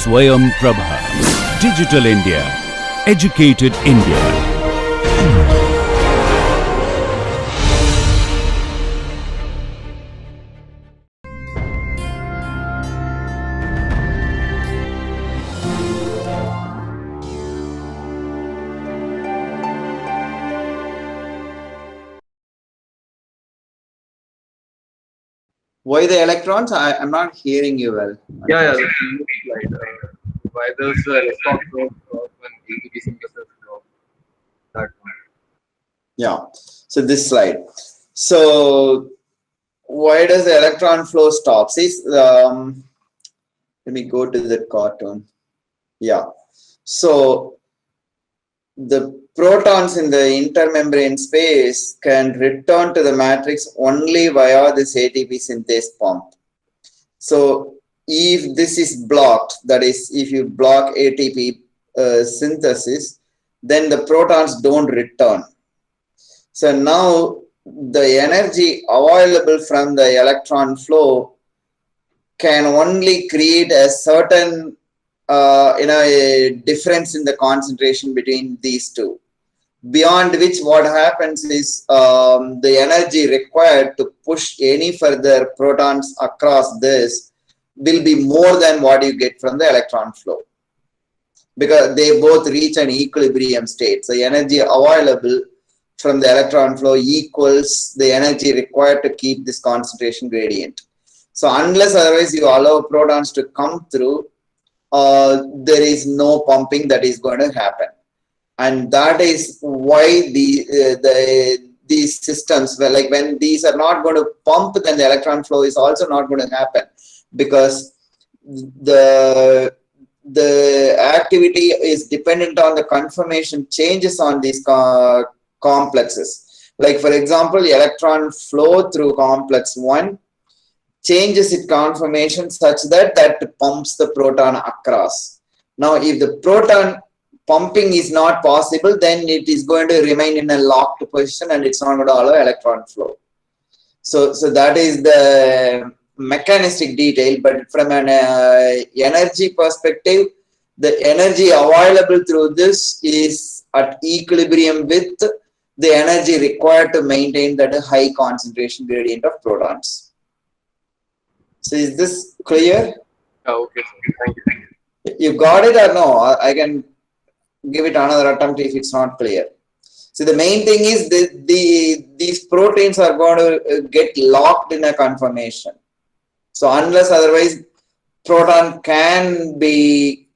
Swayam Prabha. Digital India. Educated India. Why the electrons? I'm not hearing you well. Yeah, the previous slide. Why does the electron flow when ATP synthesis drops? That one. Yeah. So this slide. So why does the electron flow stop? See, let me go to the cartoon. Yeah. So the protons in the intermembrane space can return to the matrix only via this ATP synthase pump. So if this is blocked, that is, if you block ATP synthesis, then the protons don't return. So now the energy available from the electron flow can only create a certain a difference in the concentration between these two, beyond which what happens is the energy required to push any further protons across this will be more than what you get from the electron flow, because they both reach an equilibrium state. So energy available from the electron flow equals the energy required to keep this concentration gradient. So unless otherwise you allow protons to come through, there is no pumping that is going to happen. And that is why these systems, like when these are not going to pump, then the electron flow is also not going to happen, because the activity is dependent on the conformation changes on these complexes. Like for example, electron flow through complex 1 changes its conformation such that pumps the proton across. Now if the proton pumping is not possible, then it is going to remain in a locked position and it's not going to allow electron flow. So that is the mechanistic detail, but from an energy perspective, the energy available through this is at equilibrium with the energy required to maintain that high concentration gradient of protons. So is this clear? Okay, sir. Thank you. You got it or no? I can give it another attempt if it's not clear. So the main thing is these proteins are going to get locked in a conformation. So unless otherwise proton can be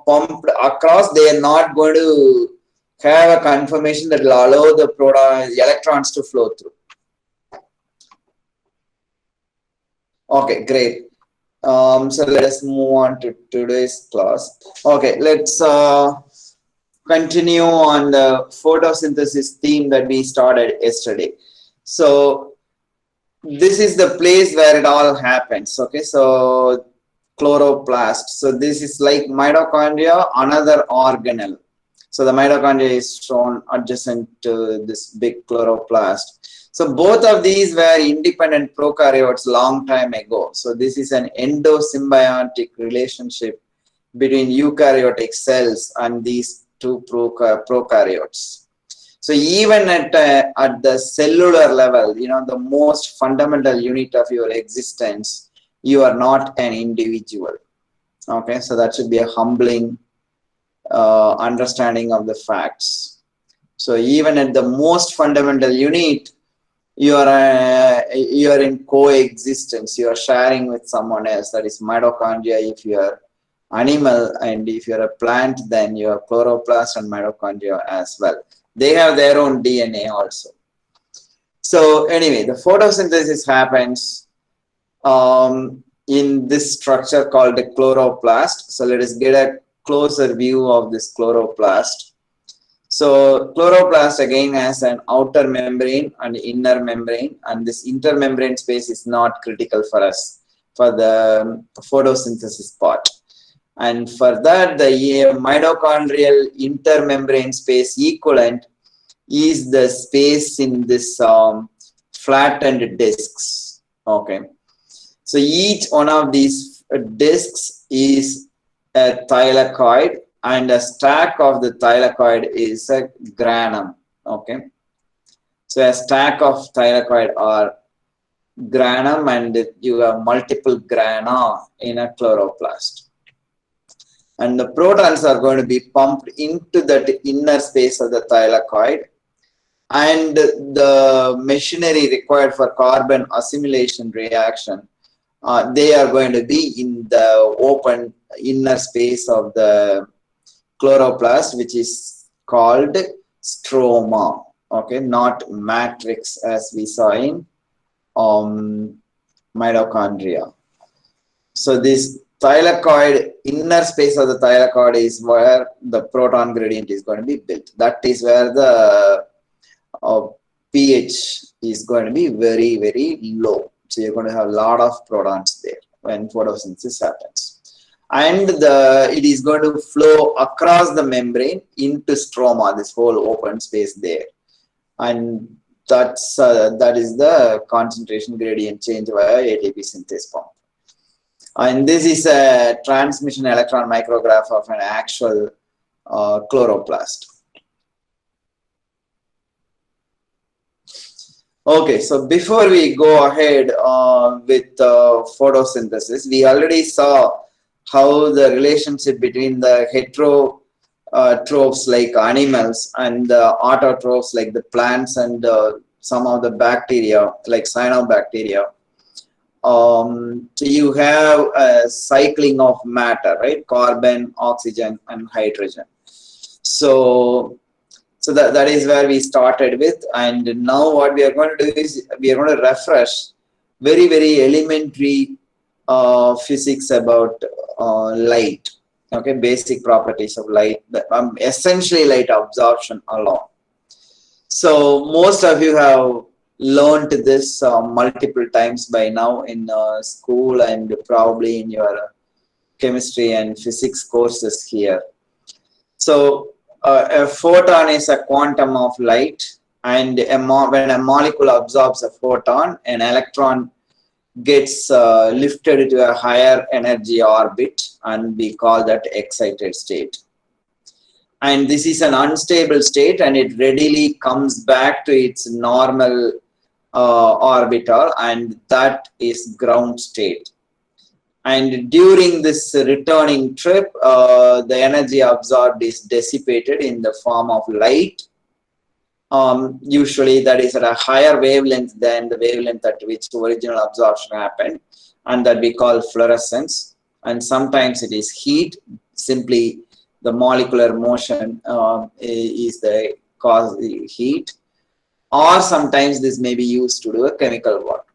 pumped across, they are not going to have a conformation that will allow the electrons to flow through. Okay, great. So let us move on to today's class. Okay, let's continue on the photosynthesis theme that we started yesterday. So this is the place where it all happens. Okay, so chloroplast. So this is like mitochondria, another organelle. So the mitochondria is shown adjacent to this big chloroplast. So both of these were independent prokaryotes long time ago. So this is an endosymbiotic relationship between eukaryotic cells and these two prokaryotes. So even at the cellular level, the most fundamental unit of your existence, you are not an individual. Okay, so that should be a humbling understanding of the facts. So even at the most fundamental unit, you are in coexistence. You are sharing with someone else. That is mitochondria if you are animal, and if you are a plant, then you are chloroplast and mitochondria as well. They have their own DNA also. So anyway, the photosynthesis happens in this structure called the chloroplast. So let us get a closer view of this chloroplast. So chloroplast again has an outer membrane and inner membrane, and this intermembrane space is not critical for us for the photosynthesis part. And for that, the mitochondrial intermembrane space equivalent is the space in this flattened discs. Okay, so each one of these discs is a thylakoid, and a stack of the thylakoid is a granum. Okay, so a stack of thylakoid are granum, and you have multiple grana in a chloroplast. And the protons are going to be pumped into that inner space of the thylakoid, and the machinery required for carbon assimilation reaction, they are going to be in the open inner space of the chloroplast, which is called stroma. Okay, not matrix as we saw in mitochondria. So this thylakoid, inner space of the thylakoid is where the proton gradient is going to be built. That is where the pH is going to be very, very low. So you're going to have a lot of protons there when photosynthesis happens. And it is going to flow across the membrane into stroma, this whole open space there. And that is the concentration gradient change via ATP synthase pump. And this is a transmission electron micrograph of an actual chloroplast. Okay, so before we go ahead with photosynthesis, we already saw how the relationship between the heterotrophs like animals and the autotrophs like the plants and some of the bacteria like cyanobacteria. So you have a cycling of matter, right? Carbon, oxygen, and hydrogen. So that is where we started with, and now what we are going to do is we are going to refresh very, very elementary physics about light. Okay, basic properties of light, essentially light absorption alone. So most of you have learned this multiple times by now in school and probably in your chemistry and physics courses here. So a photon is a quantum of light, and when a molecule absorbs a photon, an electron gets lifted to a higher energy orbit, and we call that excited state. And this is an unstable state, and it readily comes back to its normal orbital, and that is ground state. And during this returning trip, the energy absorbed is dissipated in the form of light. Usually that is at a higher wavelength than the wavelength at which the original absorption happened, and that we call fluorescence. And sometimes it is heat, simply the molecular motion is the cause the heat, or sometimes this may be used to do a chemical work.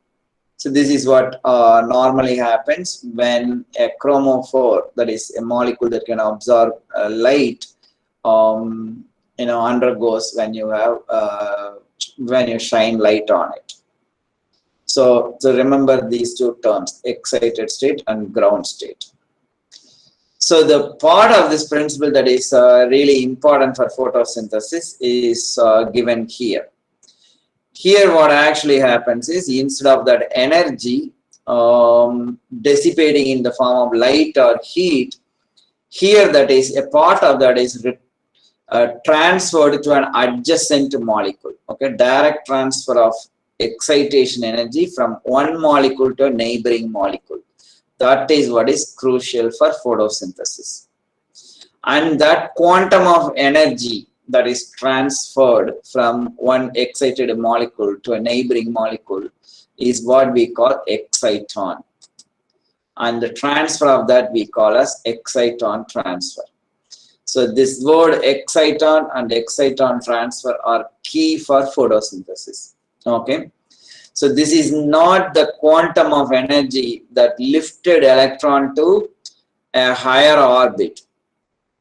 So this is what normally happens when a chromophore, that is a molecule that can absorb light, undergoes when you have when you shine light on it. So remember these two terms, excited state and ground state. So the part of this principle that is really important for photosynthesis is given here. Here what actually happens is, instead of that energy dissipating in the form of light or heat, here that is a part of that is transferred to an adjacent molecule. Okay, direct transfer of excitation energy from one molecule to a neighboring molecule. That is what is crucial for photosynthesis. And that quantum of energy that is transferred from one excited molecule to a neighboring molecule is what we call exciton. And the transfer of that we call as exciton transfer. So this word exciton and exciton transfer are key for photosynthesis. Okay. So this is not the quantum of energy that lifted electron to a higher orbit.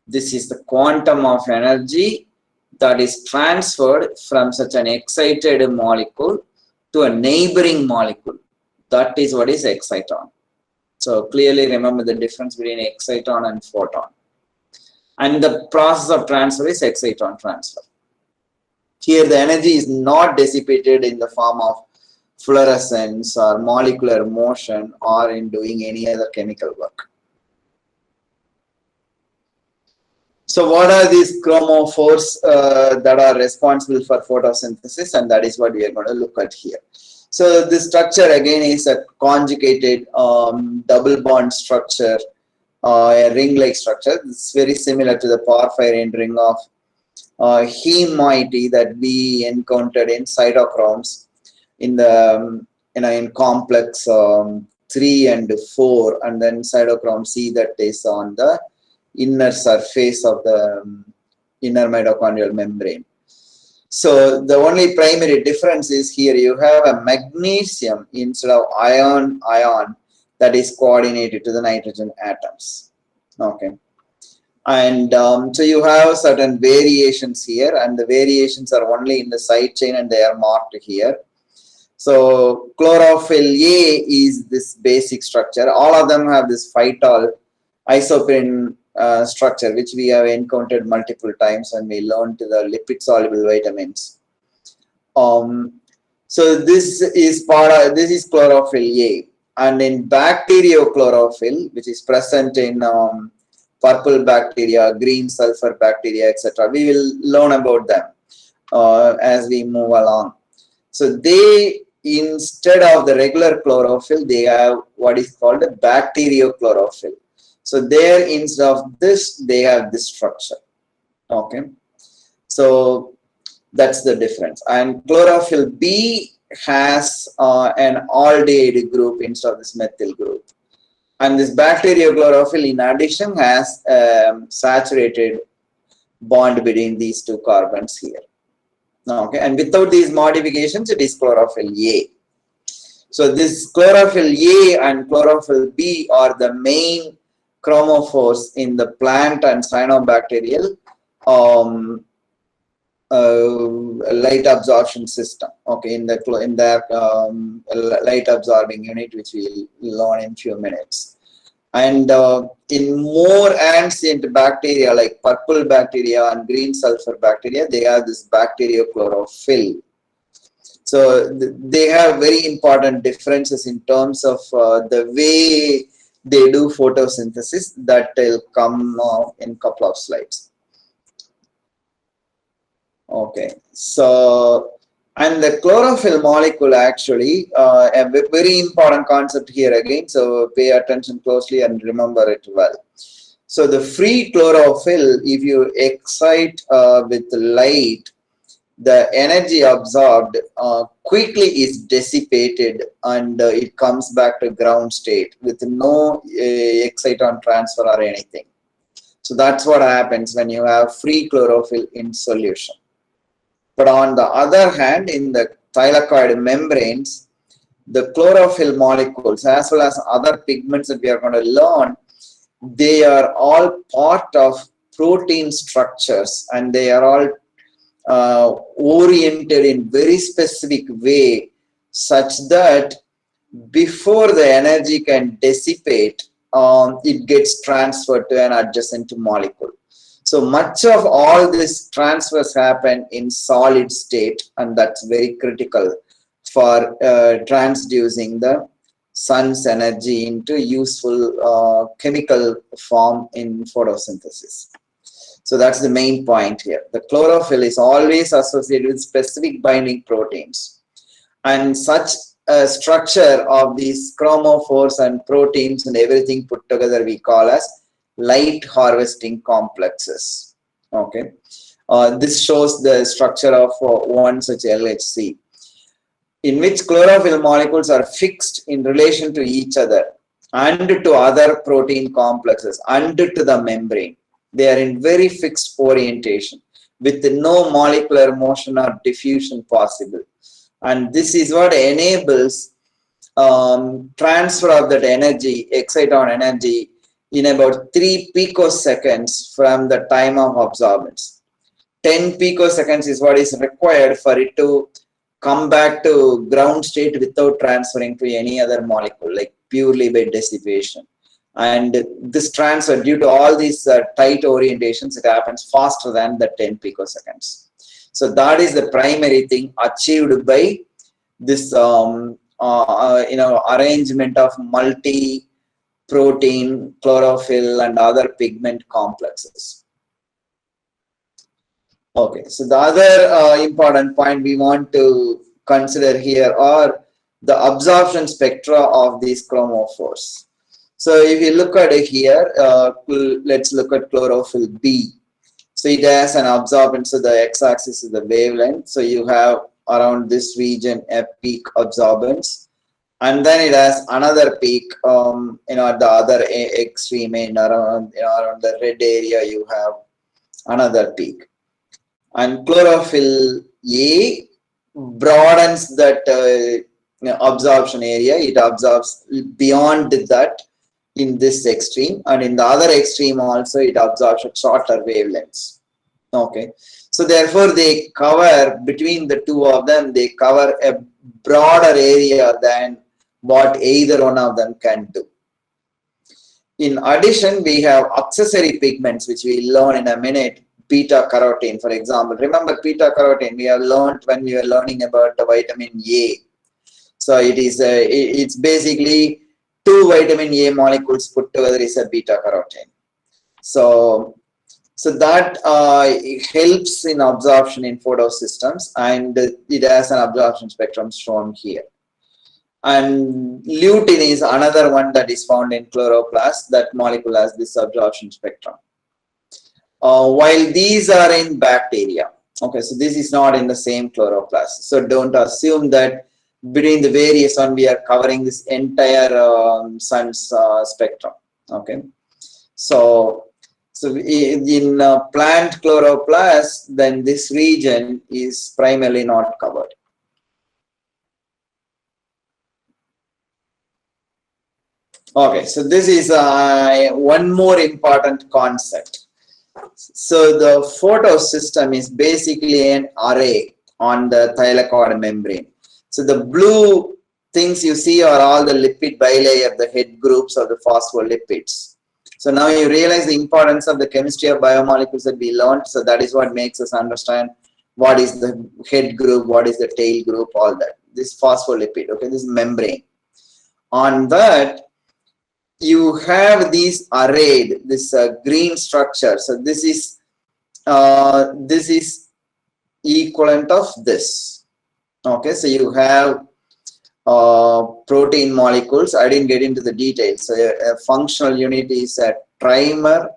This is the quantum of energy that is transferred from such an excited molecule to a neighboring molecule. That is what is exciton. So clearly remember the difference between exciton and photon. And the process of transfer is exciton transfer. Here the energy is not dissipated in the form of fluorescence or molecular motion or in doing any other chemical work. So what are these chromophores that are responsible for photosynthesis, and that is what we are going to look at here. So this structure again is a conjugated double bond structure, a ring-like structure. It's very similar to the porphyrin ring of heme moiety that we encountered in cytochromes in the in complex 3 and 4, and then cytochrome C that is on the inner surface of the inner mitochondrial membrane. So the only primary difference is here you have a magnesium instead of ion that is coordinated to the nitrogen atoms. Okay. And so you have certain variations here, and the variations are only in the side chain and they are marked here. So chlorophyll A is this basic structure. All of them have this phytol isoprene structure, which we have encountered multiple times when we learned the lipid soluble vitamins. So this is chlorophyll A, and in bacteriochlorophyll, which is present in purple bacteria, green sulfur bacteria, etc. We will learn about them as we move along. So they, instead of the regular chlorophyll, they have what is called a bacteriochlorophyll. So there, instead of this, they have this structure. Okay. So that's the difference. And chlorophyll B has an aldehyde group instead of this methyl group. And this bacteriochlorophyll, in addition, has saturated bond between these two carbons here. Okay, and without these modifications, it is chlorophyll A. So this chlorophyll A and chlorophyll B are the main chromophores in the plant and cyanobacterial light absorption system. Okay, in the light absorbing unit, which we'll learn in few minutes. And in more ancient bacteria like purple bacteria and green sulfur bacteria, they have this bacteriochlorophyll. So they have very important differences in terms of the way they do photosynthesis that will come in a couple of slides. Okay, so and the chlorophyll molecule actually a very important concept here again, so pay attention closely and remember it well. So the free chlorophyll, if you excite with light, the energy absorbed quickly is dissipated and it comes back to ground state with no exciton transfer or anything. So that's what happens when you have free chlorophyll in solution. But on the other hand, in the thylakoid membranes, the chlorophyll molecules as well as other pigments that we are going to learn, they are all part of protein structures, and they are all oriented in very specific way such that before the energy can dissipate, it gets transferred to an adjacent molecule. So much of all this transfers happen in solid state, and that's very critical for transducing the sun's energy into useful chemical form in photosynthesis. So that's the main point here. The chlorophyll is always associated with specific binding proteins, and such a structure of these chromophores and proteins and everything put together we call as light harvesting complexes. Okay, this shows the structure of one such LHC, in which chlorophyll molecules are fixed in relation to each other and to other protein complexes and to the membrane. They are in very fixed orientation with no molecular motion or diffusion possible. And this is what enables transfer of that energy, exciton energy, in about 3 picoseconds from the time of absorbance. 10 picoseconds is what is required for it to come back to ground state without transferring to any other molecule, like purely by dissipation. And this transfer, due to all these tight orientations, it happens faster than the 10 picoseconds. So that is the primary thing achieved by this arrangement of multi-protein, chlorophyll, and other pigment complexes. Okay, so the other important point we want to consider here are the absorption spectra of these chromophores. So if you look at it here, let's look at chlorophyll B. So it has an absorbance, so the x-axis is the wavelength. So you have around this region a peak absorbance, and then it has another peak, at the other extreme end around, around the red area you have another peak. And chlorophyll A broadens that absorption area. It absorbs beyond that in this extreme, and in the other extreme also it absorbs at shorter wavelengths. Okay, so therefore they cover, between the two of them, they cover a broader area than what either one of them can do. In addition, we have accessory pigments, which we learn in a minute. Beta carotene, for example. Remember beta carotene, we have learned when we were learning about the vitamin A. So it is it's basically two vitamin A molecules put together is a beta carotene. So that helps in absorption in photosystems, and it has an absorption spectrum shown here. And lutein is another one that is found in chloroplast. That molecule has this absorption spectrum. While these are in bacteria. Okay, so this is not in the same chloroplast. So don't assume that between the various one we are covering this entire sun's spectrum. Okay, so in plant chloroplast, then this region is primarily not covered. Okay, so this is one more important concept. So the photosystem is basically an array on the thylakoid membrane. So the blue things you see are all the lipid bilayer, the head groups of the phospholipids. So now you realize the importance of the chemistry of biomolecules that we learned. So that is what makes us understand what is the head group, what is the tail group, all that. This phospholipid, okay, this membrane. On that, you have these arrayed, this green structure. So this is equivalent of this. Okay, so you have protein molecules. I didn't get into the details. So a functional unit is a trimer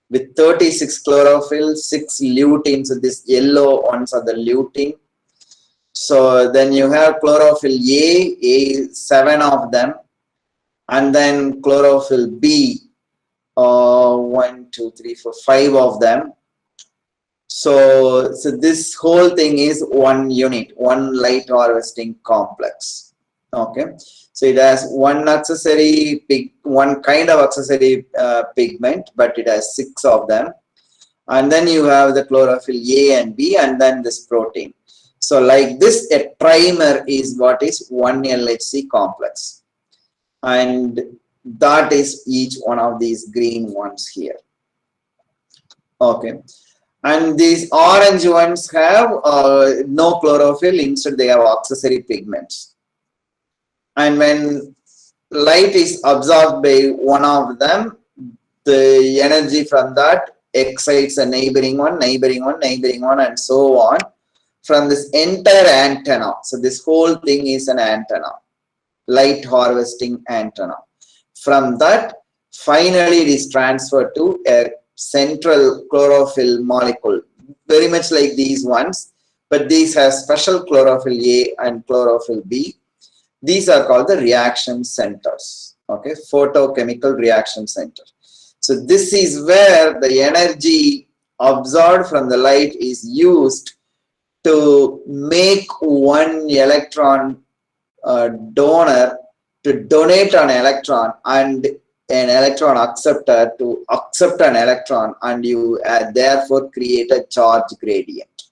with 36 chlorophyll, 6 lutein. So this yellow ones are the lutein. So then you have chlorophyll A 7 of them. And then chlorophyll B, 1, 2, 3, 4, 5 of them. So this whole thing is one unit, one light harvesting complex. Okay, so it has one kind of accessory pigment, but it has 6 of them. And then you have the chlorophyll A and B, and then this protein. So like this, a trimer is what is one LHC complex. And that is each one of these green ones here. Okay, and these orange ones have no chlorophyll, instead they have accessory pigments. And when light is absorbed by one of them, the energy from that excites a neighboring one, and so on from this entire antenna. So this whole thing is an antenna, light harvesting antenna. From that, finally it is transferred to a central chlorophyll molecule, very much like these ones, but these have special chlorophyll A and chlorophyll B. These are called the reaction centers. Okay, photochemical reaction center. So this is where the energy absorbed from the light is used to make one electron donor to donate an electron, and an electron acceptor to accept an electron, and you therefore create a charge gradient.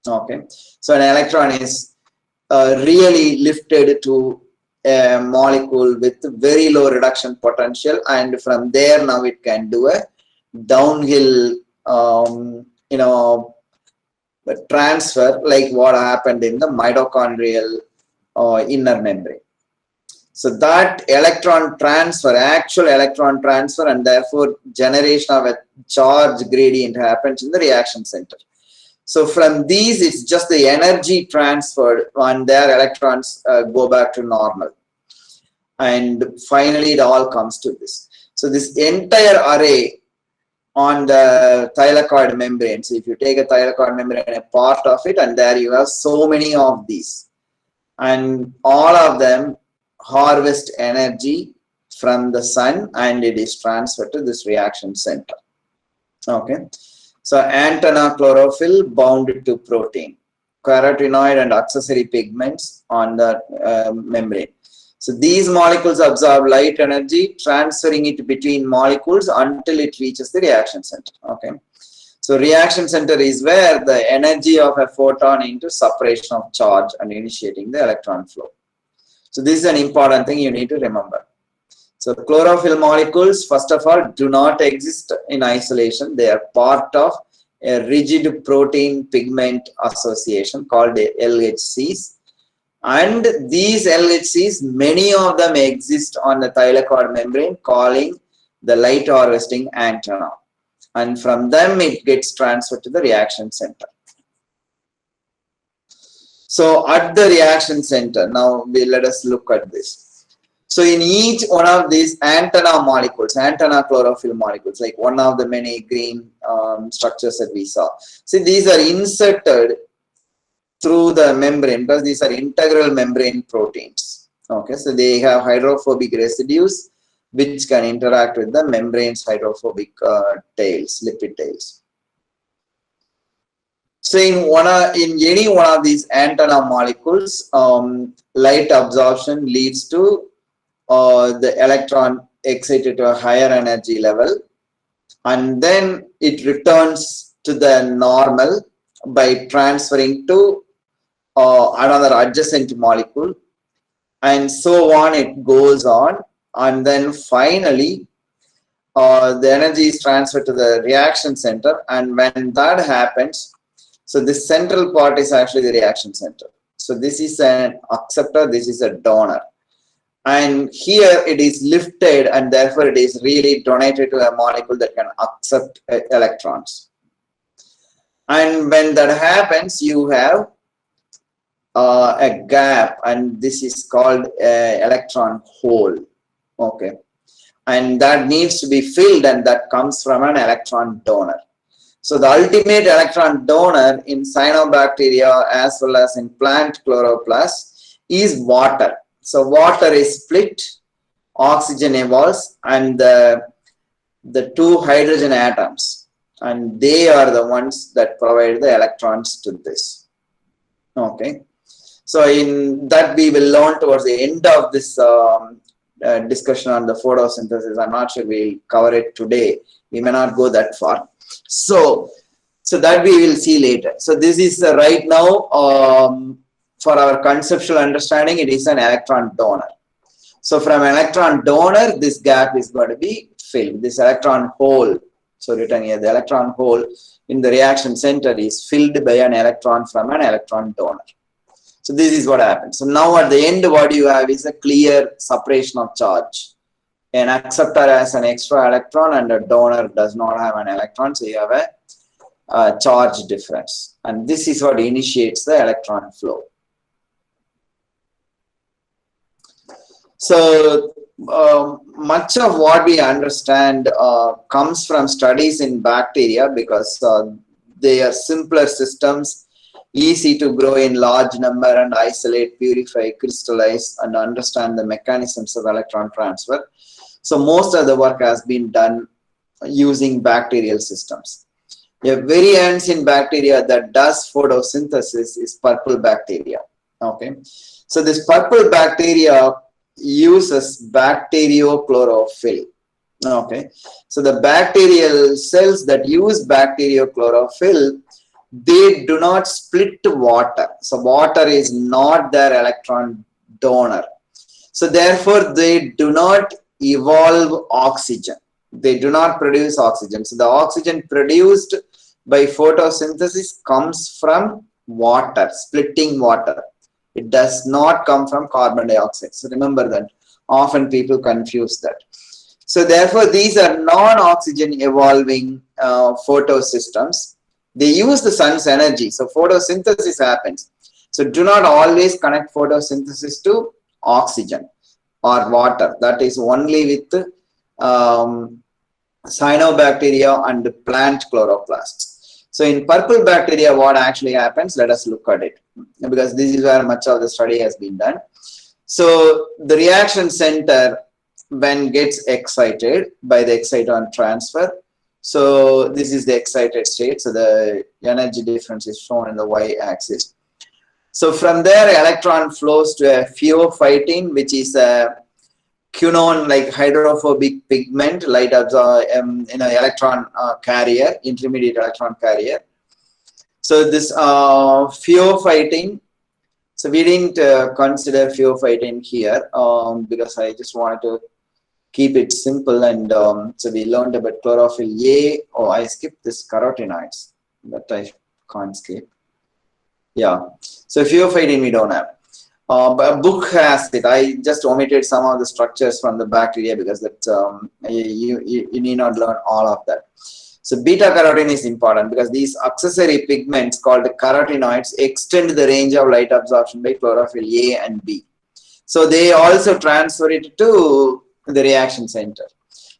Okay, so an electron is really lifted to a molecule with very low reduction potential, and from there now it can do a downhill transfer, like what happened in the mitochondrial inner membrane. So that electron transfer, actual electron transfer, and therefore generation of a charge gradient happens in the reaction center. So from these, it's just the energy transferred and their electrons go back to normal. And finally, it all comes to this. So this entire array on the thylakoid membrane. So if you take a thylakoid membrane, a part of it, and there you have so many of these. And all of them harvest energy from the sun, and it is transferred to this reaction center. Okay. So antenna chlorophyll bound to protein, carotenoid and accessory pigments on the membrane. So these molecules absorb light energy, transferring it between molecules until it reaches the reaction center. Okay. So reaction center is where the energy of a photon into separation of charge and initiating the electron flow. So this is an important thing you need to remember. So chlorophyll molecules, first of all, do not exist in isolation. They are part of a rigid protein pigment association called LHCs. And these LHCs, many of them exist on the thylakoid membrane, calling the light harvesting antenna. And from them, it gets transferred to the reaction center. So at the reaction center, now let us look at this. So in each one of these antenna molecules, antenna chlorophyll molecules, like one of the many green structures that we saw. See, these are inserted through the membrane because these are integral membrane proteins. Okay, so they have hydrophobic residues which can interact with the membrane's hydrophobic tails, lipid tails. So in any one of these antenna molecules, light absorption leads to the electron excited to a higher energy level, and then it returns to the normal by transferring to another adjacent molecule, and so on it goes on, and then finally the energy is transferred to the reaction center. And when that happens, so this central part is actually the reaction center. So this is an acceptor, this is a donor, and here it is lifted, and therefore it is really donated to a molecule that can accept electrons. And when that happens, you have a gap, and this is called electron hole. Okay, and that needs to be filled, and that comes from an electron donor. So the ultimate electron donor in cyanobacteria as well as in plant chloroplasts is water. So water is split, oxygen evolves, and the two hydrogen atoms, and they are the ones that provide the electrons to this. Okay. So in that we will learn towards the end of this discussion on the photosynthesis. I'm not sure we'll cover it today. We may not go that far. So that we will see later. So this is right now for our conceptual understanding, it is an electron donor. So from electron donor, this gap is going to be filled. This electron hole, so written here, the electron hole in the reaction center is filled by an electron from an electron donor. So this is what happens. So now at the end, what you have is a clear separation of charge. An acceptor has an extra electron and a donor does not have an electron. So you have a charge difference. And this is what initiates the electron flow. So much of what we understand comes from studies in bacteria because they are simpler systems, easy to grow in large number and isolate, purify, crystallize, and understand the mechanisms of electron transfer. So most of the work has been done using bacterial systems. A very ancient bacteria that does photosynthesis is purple bacteria. Okay, so this purple bacteria uses bacteriochlorophyll. Okay, so the bacterial cells that use bacteriochlorophyll, they do not split water. So water is not their electron donor. So therefore they do not evolve oxygen. They do not produce oxygen. So the oxygen produced by photosynthesis comes from water, splitting water. It does not come from carbon dioxide. So remember that. Often people confuse that. So therefore these are non-oxygen evolving photosystems. They use the sun's energy. So photosynthesis happens. So do not always connect photosynthesis to oxygen or water. That is only with cyanobacteria and plant chloroplasts. So in purple bacteria, what actually happens? Let us look at it, because this is where much of the study has been done. So the reaction center, when gets excited by the exciton transfer, so this is the excited state. So the energy difference is shown in the y-axis. So from there, electron flows to a pheophytin, which is a quinone like hydrophobic pigment, light electron carrier, intermediate electron carrier. So this pheophytin, so we didn't consider pheophytin here because I just wanted to keep it simple, and so we learned about chlorophyll A. Oh, I skipped this carotenoids, but I can't skip. Yeah, so pheophytin we don't have. But a book has it. I just omitted some of the structures from the bacteria because that you need not learn all of that. So beta carotene is important because these accessory pigments called carotenoids extend the range of light absorption by chlorophyll A and B. So they also transfer it to the reaction center.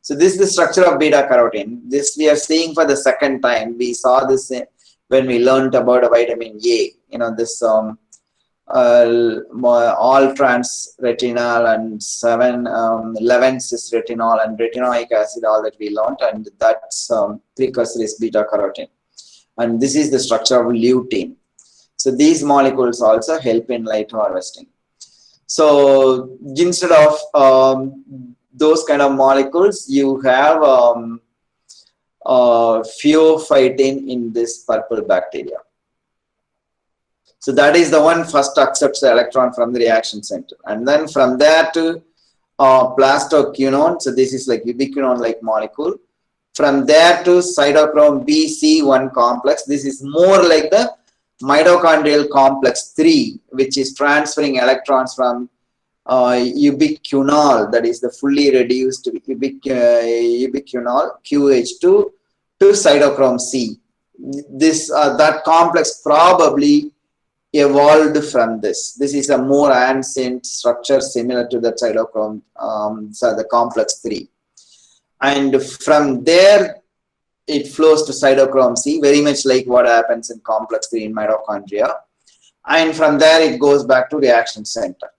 So this is the structure of beta carotene. This we are seeing for the second time. We saw this when we learned about vitamin A. You know, this all trans retinol and 11 cis retinol and retinoic acid, all that we learned, and that's precursor is beta carotene. And this is the structure of lutein. So these molecules also help in light harvesting. So instead of those kind of molecules, you have pheophytin in this purple bacteria. So that is the one first accepts the electron from the reaction center, and then from there to plastoquinone. So this is like ubiquinone like molecule. From there to cytochrome BC1 complex. This is more like the mitochondrial complex 3, which is transferring electrons from ubiquinol, that is the fully reduced ubiquinol QH2 to cytochrome C. This that complex probably evolved from this. This is a more ancient structure similar to the cytochrome, so the complex 3. And from there, it flows to cytochrome C, very much like what happens in complex 3 in mitochondria. And from there, it goes back to reaction center.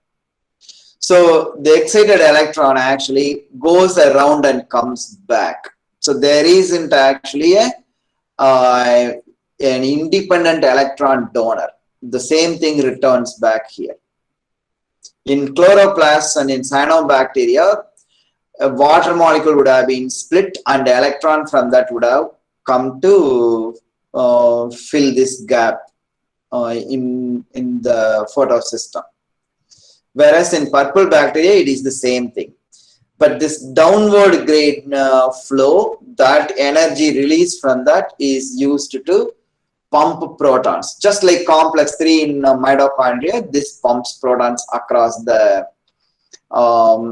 So the excited electron actually goes around and comes back. So there isn't actually an independent electron donor. The same thing returns back here. In chloroplasts and in cyanobacteria, a water molecule would have been split and the electron from that would have come to fill this gap in the photosystem. Whereas in purple bacteria, it is the same thing. But this downward grade flow, that energy released from that is used to pump protons. Just like complex 3 in mitochondria, this pumps protons across the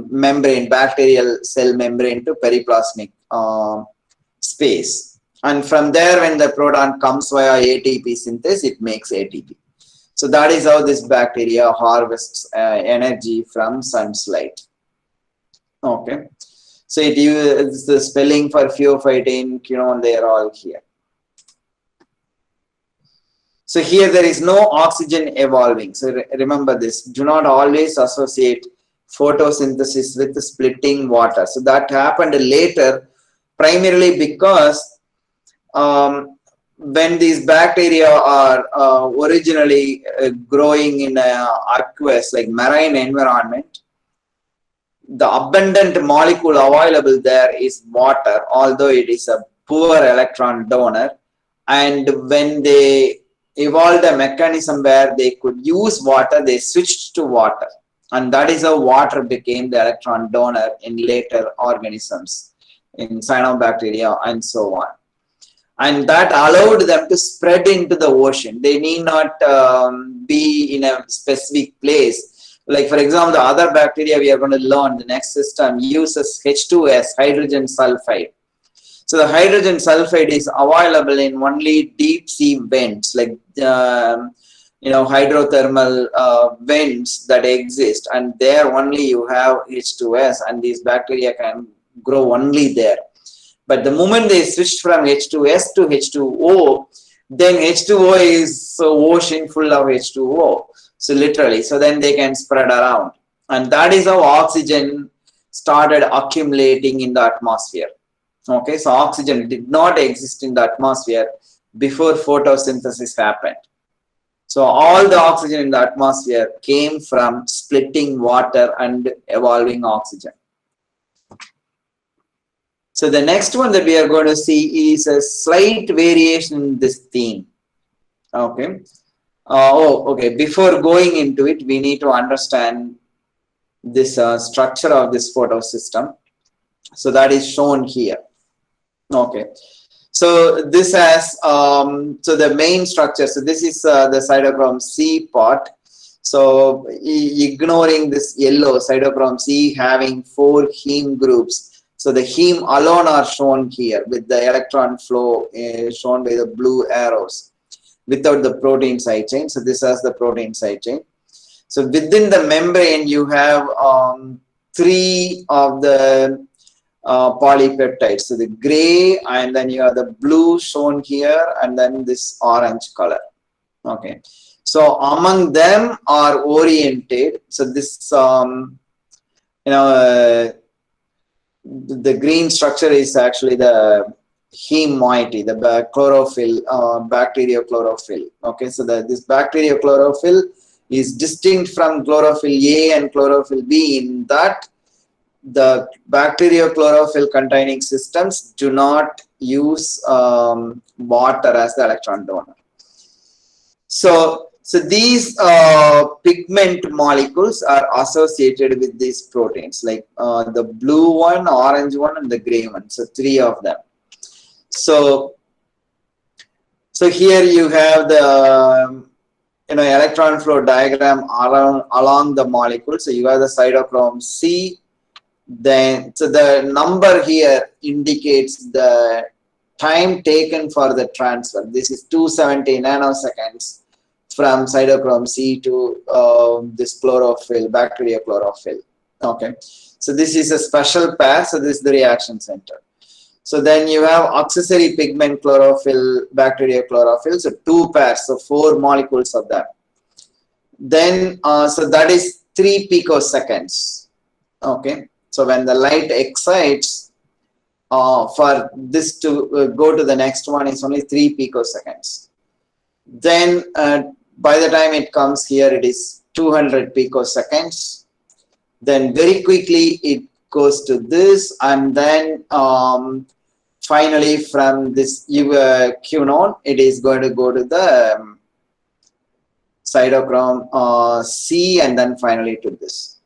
membrane, bacterial cell membrane to periplasmic space. And from there, when the proton comes via ATP synthesis, it makes ATP. So that is how this bacteria harvests energy from sun's light. Okay. So it uses the spelling for pheophytin, quinone, they are all here. So here there is no oxygen evolving. So remember this, do not always associate photosynthesis with splitting water. So that happened later, primarily because when these bacteria are originally growing in an aqueous, like marine environment, the abundant molecule available there is water, although it is a poor electron donor. And when they evolved a mechanism where they could use water, they switched to water. And that is how water became the electron donor in later organisms, in cyanobacteria and so on. And that allowed them to spread into the ocean. They need not be in a specific place. Like for example, the other bacteria we are going to learn, the next system uses H2S, hydrogen sulfide. So the hydrogen sulfide is available in only deep sea vents, like hydrothermal vents that exist, and there only you have H2S, and these bacteria can grow only there. But the moment they switch from H2S to H2O, then H2O is an ocean full of H2O. So literally, so then they can spread around. And that is how oxygen started accumulating in the atmosphere. Okay, so oxygen did not exist in the atmosphere before photosynthesis happened. So all the oxygen in the atmosphere came from splitting water and evolving oxygen. So the next one that we are going to see is a slight variation in this theme. Okay. Okay. Before going into it, we need to understand this structure of this photosystem. So that is shown here. Okay. So this has so the main structure. So this is the cytochrome C part. So ignoring this yellow, cytochrome C having 4 heme groups. So the heme alone are shown here with the electron flow shown by the blue arrows without the protein side chain. So this has the protein side chain. So within the membrane, you have 3 of the polypeptides. So the gray, and then you have the blue shown here, and then this orange color. Okay. So among them are oriented. So this, the green structure is actually the heme moiety, the chlorophyll, bacteriochlorophyll. Okay, so this bacteriochlorophyll is distinct from chlorophyll A and chlorophyll B in that the bacteriochlorophyll containing systems do not use water as the electron donor. So these pigment molecules are associated with these proteins, like the blue one, orange one, and the gray one. So 3 of them. So here you have the electron flow diagram along the molecule. So you have the cytochrome C. Then so the number here indicates the time taken for the transfer. This is 270 nanoseconds from cytochrome C to this chlorophyll, bacteriochlorophyll. Okay, so this is a special pair. So this is the reaction center. So then you have accessory pigment chlorophyll, bacteriochlorophyll. So 2 pairs, so 4 molecules of them. Then so that is 3 picoseconds. Okay, so when the light excites, for this to go to the next one is only 3 picoseconds. Then by the time it comes here, it is 200 picoseconds. Then very quickly it goes to this, and then finally from this quinone, it is going to go to the cytochrome C, and then finally to this.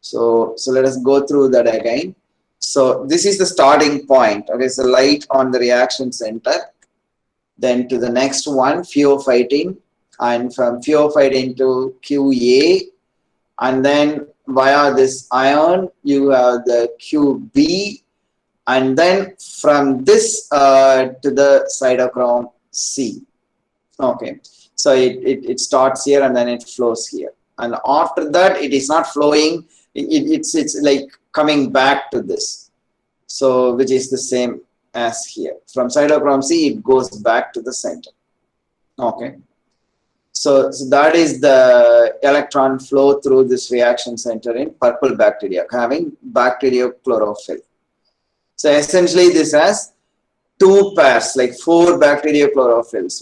So let us go through that again. So this is the starting point. Okay, so light on the reaction center. Then to the next one, pheophytin, and from pheophytin to QA, and then via this ion you have the QB, and then from this to the cytochrome C. Okay, so it starts here and then it flows here, and after that it is not flowing. It's like coming back to this. So which is the same as here. From cytochrome C, it goes back to the center. Okay. So that is the electron flow through this reaction center in purple bacteria, having bacteriochlorophyll. So essentially this has 2 pairs, like 4 bacteriochlorophylls.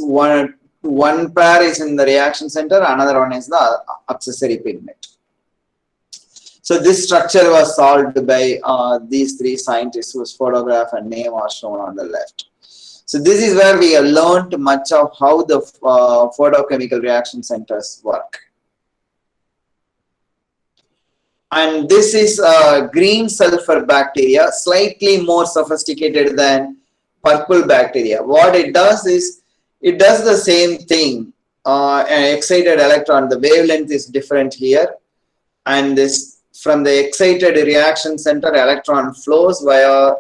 One pair is in the reaction center, another one is the accessory pigment. So this structure was solved by these 3 scientists whose photograph and name are shown on the left. So this is where we have learned much of how the photochemical reaction centers work. And this is green sulfur bacteria, slightly more sophisticated than purple bacteria. What it does is, it does the same thing. An excited electron, the wavelength is different here. And this, from the excited reaction center, electron flows via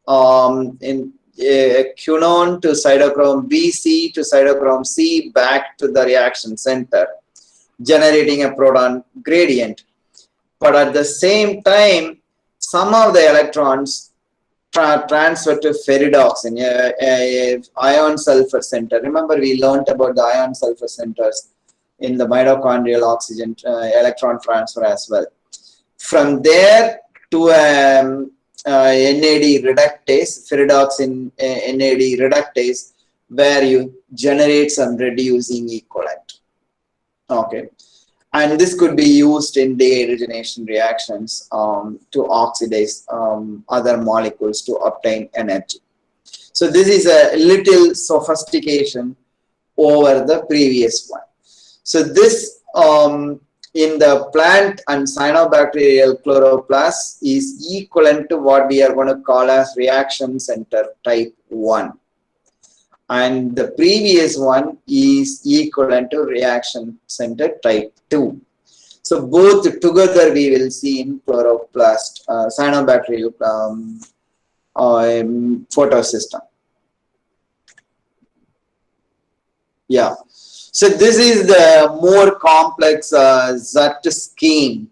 in quinone to cytochrome BC to cytochrome C back to the reaction center, generating a proton gradient. But at the same time, some of the electrons transfer to ferridoxin, a ion sulfur center. Remember, we learned about the ion sulfur centers in the mitochondrial oxygen electron transfer as well. From there to NAD reductase, ferridoxin NAD reductase, where you generate some reducing equivalent. Okay. And this could be used in dehydrogenation reactions to oxidize other molecules to obtain energy. So this is a little sophistication over the previous one. So this in the plant and cyanobacterial chloroplasts is equivalent to what we are going to call as reaction center type 1. And the previous one is equivalent to reaction center type 2. So both together we will see in chloroplast, cyanobacterial photosystem. Yeah. So this is the more complex ZT scheme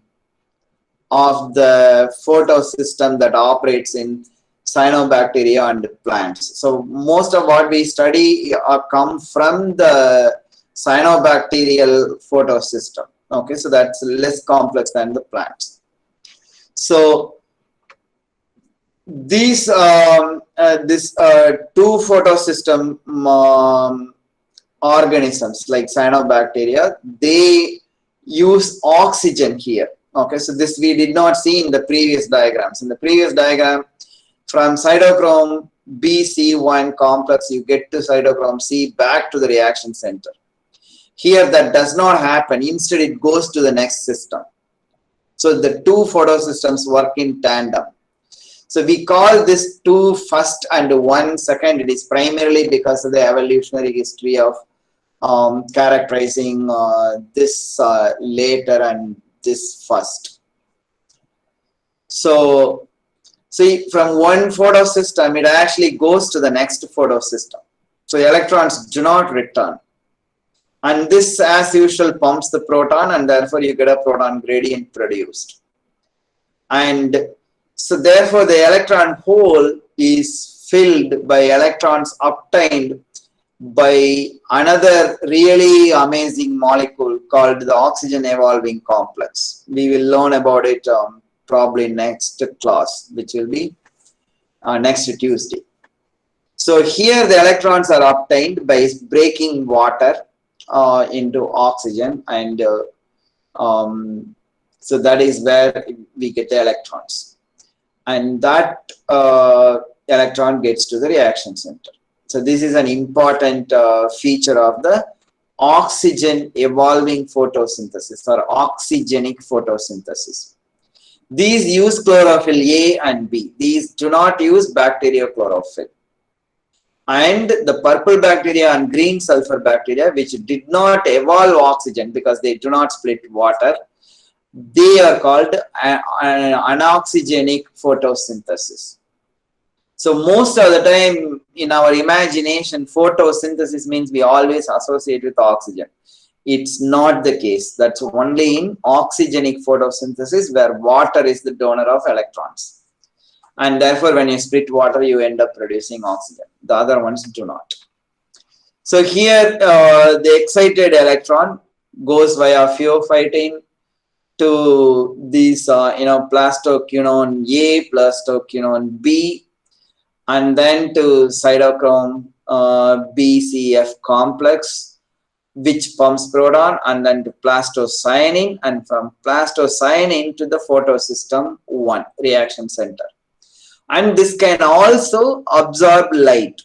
of the photosystem that operates in cyanobacteria and plants. So most of what we study come from the cyanobacterial photosystem. Okay, so that's less complex than the plants. So these two photosystem organisms like cyanobacteria, they use oxygen here. Okay, so this we did not see in the previous diagrams. In the previous diagram, from cytochrome BC1 complex, you get to cytochrome C back to the reaction center. Here that does not happen. Instead, it goes to the next system. So the two photosystems work in tandem. So we call this 2 first and 1 second. It is primarily because of the evolutionary history of characterizing this later and this first. So see, from one photosystem, it actually goes to the next photosystem. So electrons do not return. And this, as usual, pumps the proton, and therefore you get a proton gradient produced. And so therefore the electron hole is filled by electrons obtained by another really amazing molecule called the oxygen evolving complex. We will learn about it probably next class, which will be next Tuesday. So here the electrons are obtained by breaking water into oxygen, and so that is where we get the electrons, and that electron gets to the reaction center. So this is an important feature of the oxygen evolving photosynthesis or oxygenic photosynthesis. These use chlorophyll A and B. These do not use bacteriochlorophyll. And the purple bacteria and green sulfur bacteria, which did not evolve oxygen because they do not split water, they are called anoxygenic photosynthesis. So most of the time in our imagination, photosynthesis means we always associate with oxygen. It's not the case. That's only in oxygenic photosynthesis where water is the donor of electrons. And therefore, when you split water, you end up producing oxygen. The other ones do not. So here, the excited electron goes via pheophytin to these, plastoquinone A, plastoquinone B, and then to cytochrome BCF complex, which pumps proton, and then to plastocyanin, and from plastocyanin to the photosystem 1 reaction center. And this can also absorb light.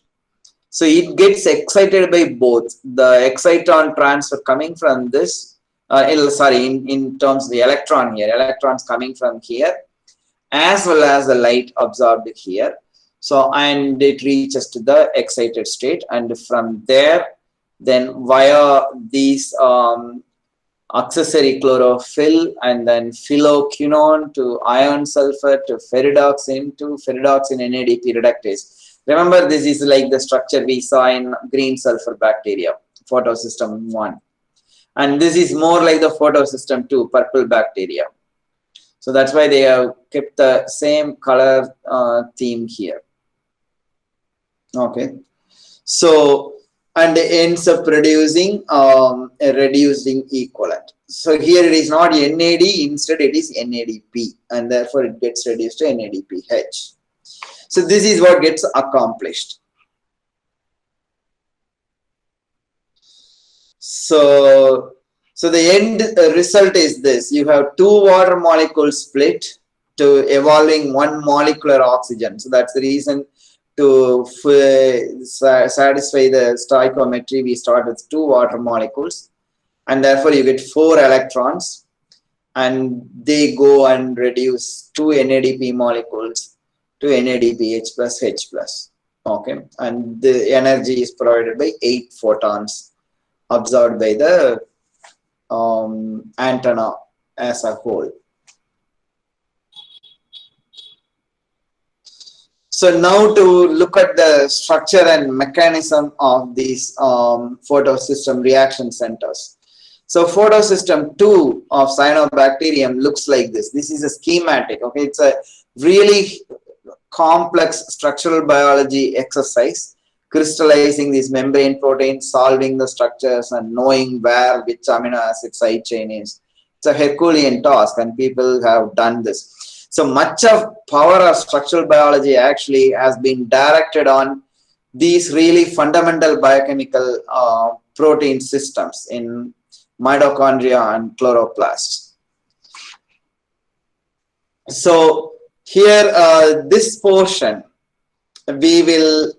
So it gets excited by both the exciton transfer coming from this, in terms of the electron here, electrons coming from here, as well as the light absorbed here. So, and it reaches to the excited state, and from there, then via these accessory chlorophyll, and then phylloquinone to iron sulfur to ferridoxin NADP reductase. Remember, this is like the structure we saw in green sulfur bacteria, photosystem 1. And this is more like the photosystem 2, purple bacteria. So that's why they have kept the same color theme here. Okay. So, and it ends up producing a reducing equivalent. So here it is not NAD, instead it is NADP, and therefore it gets reduced to NADPH. So this is what gets accomplished. So the end result is this: you have 2 water molecules split to evolving 1 molecular oxygen. So that's the reason to satisfy the stoichiometry, we start with 2 water molecules, and therefore you get 4 electrons, and they go and reduce 2 NADP molecules to NADPH plus H plus. Okay, and the energy is provided by 8 photons absorbed by the antenna as a whole. So now to look at the structure and mechanism of these photosystem reaction centers. So photosystem 2 of cyanobacterium looks like this. This is a schematic. Okay, it's a really complex structural biology exercise, crystallizing these membrane proteins, solving the structures, and knowing where which amino acid side chain is. It's a Herculean task, and people have done this. So much of power of structural biology actually has been directed on these really fundamental biochemical protein systems in mitochondria and chloroplasts. So here, this portion we will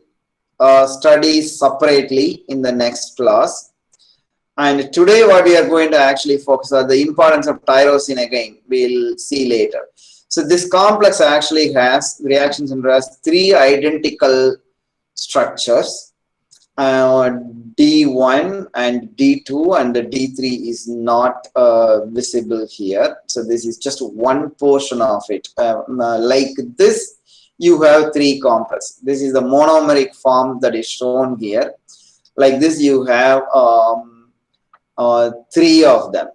study separately in the next class. And today what we are going to actually focus on the importance of tyrosine again. We'll see later. So this complex actually has reaction center has 3 identical structures, D1 and D2, and the D3 is not visible here. So this is just one portion of it. Like this, you have 3 complexes. This is the monomeric form that is shown here. Like this, you have 3 of them.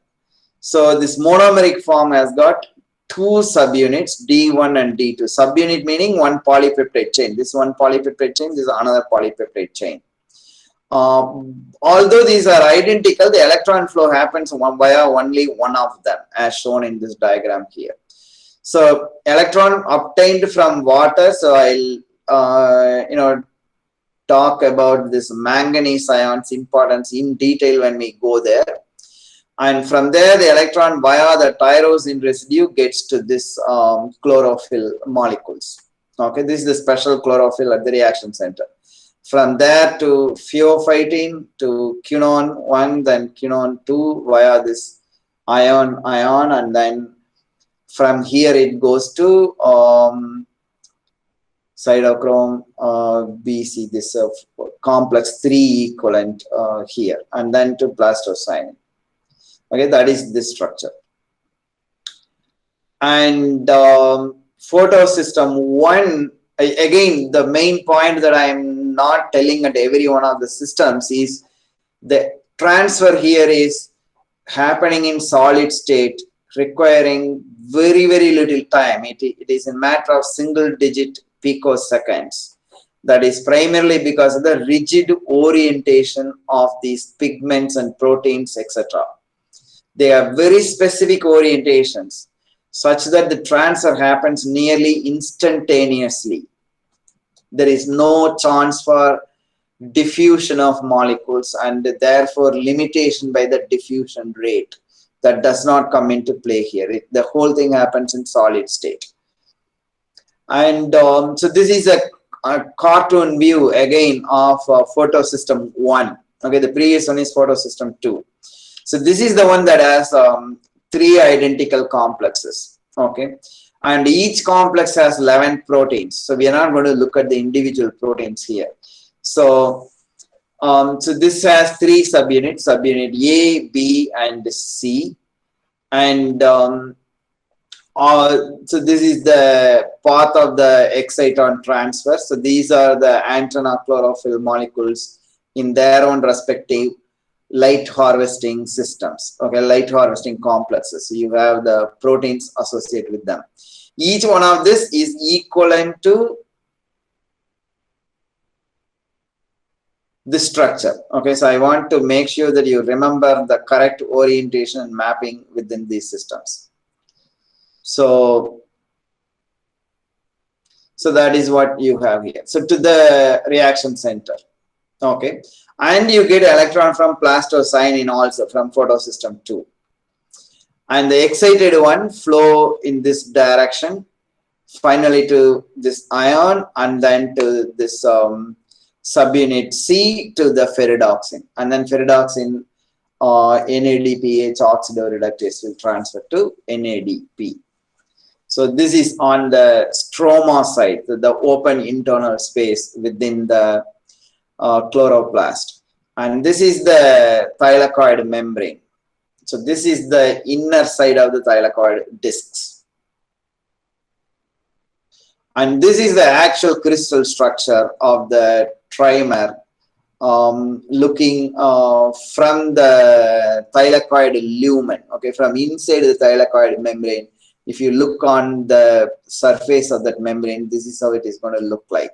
So this monomeric form has got 2 subunits, D1 and D2. Subunit meaning 1 polypeptide chain. This one polypeptide chain, this is another polypeptide chain. Although these are identical, the electron flow happens via only one of them, as shown in this diagram here. So electron obtained from water. So I'll talk about this manganese ions importance in detail when we go there. And from there, the electron via the tyrosine residue gets to this chlorophyll molecules. Okay, this is the special chlorophyll at the reaction center. From there to pheophytin to quinone 1, then quinone 2 via this ion, and then from here it goes to cytochrome BC, this complex 3 equivalent here, and then to plastocyanin. Okay, that is this structure. And photosystem 1, again, the main point that I am not telling at every one of the systems is the transfer here is happening in solid state, requiring very, very little time. It is a matter of single-digit picoseconds. That is primarily because of the rigid orientation of these pigments and proteins, etc. They have very specific orientations such that the transfer happens nearly instantaneously. There is no chance for diffusion of molecules and therefore limitation by the diffusion rate. That does not come into play here. The whole thing happens in solid state. And so this is a cartoon view again of photosystem 1. Okay, the previous one is photosystem 2. So this is the one that has 3 identical complexes. Okay, and each complex has 11 proteins. So we are not going to look at the individual proteins here. So So this has three subunits, subunit A, B, and C. And so this is the path of the exciton transfer. So these are the antenna chlorophyll molecules in their own respective light harvesting systems, okay, light harvesting complexes. So you have the proteins associated with them. Each one of this is equivalent to this structure. Okay, so I want to make sure that you remember the correct orientation and mapping within these systems. So that is what you have here. So to the reaction center, okay, and you get electron from plastocyanin also from photosystem 2, and the excited one flow in this direction, finally to this ion, and then to this subunit C to the ferredoxin, and then ferredoxin NADPH oxidoreductase will transfer to NADP. So this is on the stroma side, the open internal space within the chloroplast. And this is the thylakoid membrane. So this is the inner side of the thylakoid discs. And this is the actual crystal structure of the trimer, looking from the thylakoid lumen, okay, from inside the thylakoid membrane. If you look on the surface of that membrane, this is how it is going to look like.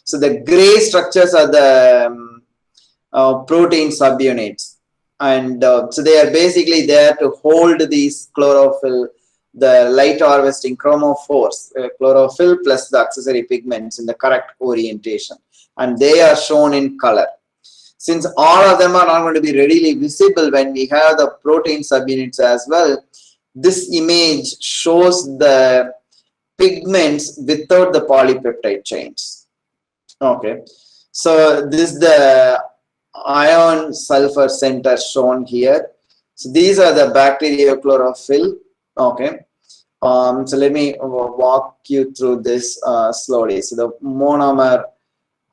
So the gray structures are the protein subunits, and so they are basically there to hold these chlorophyll, the light harvesting chromophores, chlorophyll plus the accessory pigments in the correct orientation, and they are shown in color. Since all of them are not going to be readily visible when we have the protein subunits as well, this image shows the pigments without the polypeptide chains. Okay, so this is the ion sulfur center shown here. So these are the bacteriochlorophyll. Okay, so let me walk you through this slowly. So the monomer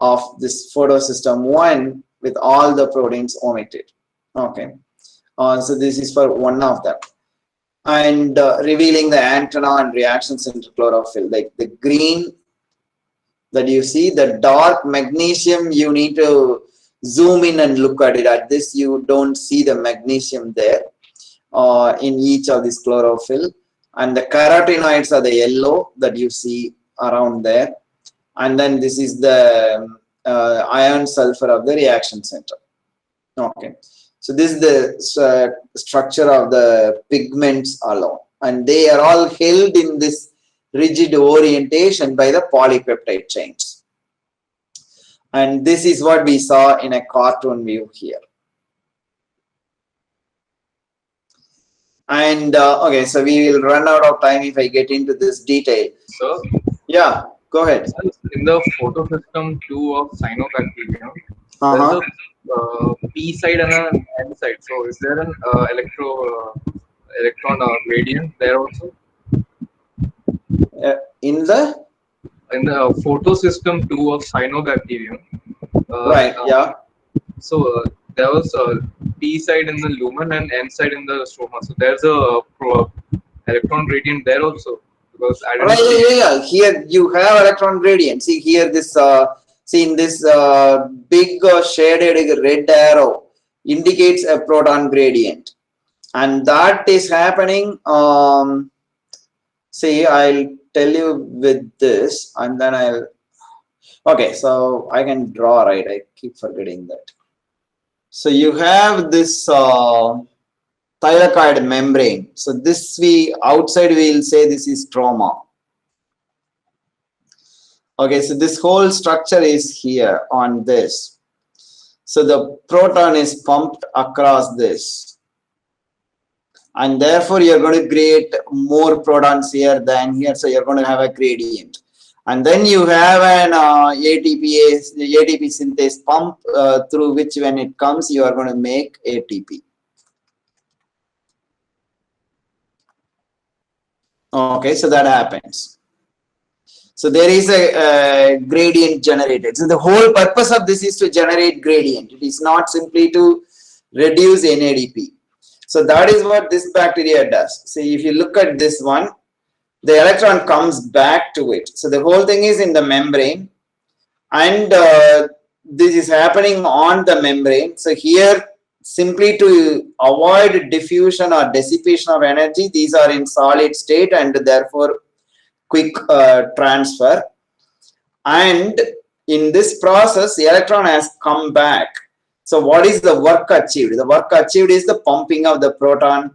of this photosystem 1 with all the proteins omitted. Okay, so this is for one of them. And revealing the antenna and reaction center chlorophyll, like the green that you see, the dark magnesium, you need to zoom in and look at it. At this, you don't see the magnesium there in each of these chlorophyll. And the carotenoids are the yellow that you see around there. And then this is the iron sulfur of the reaction center. Okay. So this is the structure of the pigments alone, and they are all held in this rigid orientation by the polypeptide chains. And this is what we saw in a cartoon view here. And okay, so we will run out of time if I get into this detail. So, yeah, go ahead. In the photosystem 2 of cyanobacteria, there's a P side and an N side. So, is there an electron gradient there also? In the photosystem 2 of cyanobacterium. Right, yeah. So there was a P side in the lumen and N side in the stroma. So there's a electron gradient there also. Because I don't yeah. Here you have electron gradient. See here, this see in this big shaded red arrow indicates a proton gradient, and that is happening. See, I'll tell you with this, and then I'll. Okay, so I can draw, right? I keep forgetting that. So you have this thylakoid membrane. So this outside we will say this is stroma. Okay, so this whole structure is here on this. So the proton is pumped across this. And therefore you're going to create more protons here than here. So you're going to have a gradient. And then you have an ATP synthase pump through which when it comes, you are going to make ATP. Okay, so that happens. So there is a gradient generated. So the whole purpose of this is to generate gradient. It is not simply to reduce NADP. So that is what this bacteria does. See, if you look at this one, the electron comes back to it. So the whole thing is in the membrane, and this is happening on the membrane. So here, simply to avoid diffusion or dissipation of energy, these are in solid state and therefore quick transfer. And in this process, the electron has come back. So what is the work achieved? The work achieved is the pumping of the proton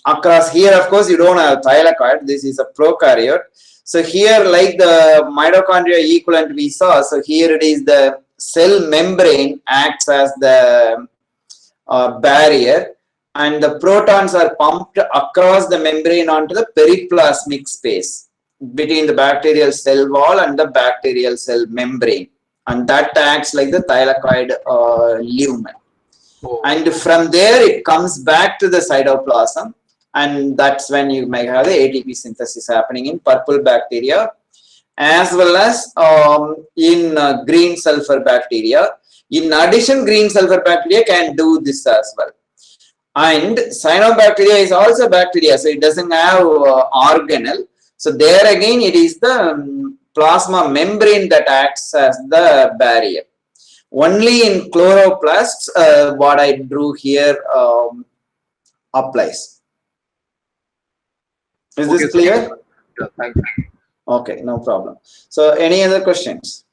across. Here, of course, you don't have thylakoid. This is a prokaryote. So here, like the mitochondria equivalent we saw, so here it is the cell membrane acts as the barrier, and the protons are pumped across the membrane onto the periplasmic space between the bacterial cell wall and the bacterial cell membrane, and that acts like the thylakoid lumen. And from there it comes back to the cytoplasm, and that's when you may have the ATP synthesis happening in purple bacteria as well as in green sulfur bacteria. In addition, green sulfur bacteria can do this as well. And cyanobacteria is also bacteria, so it doesn't have organelle. So there again, it is the plasma membrane that acts as the barrier. Only in chloroplasts, what I drew here applies. Is this clear? Yeah, thank you. Okay, no problem. So any other questions?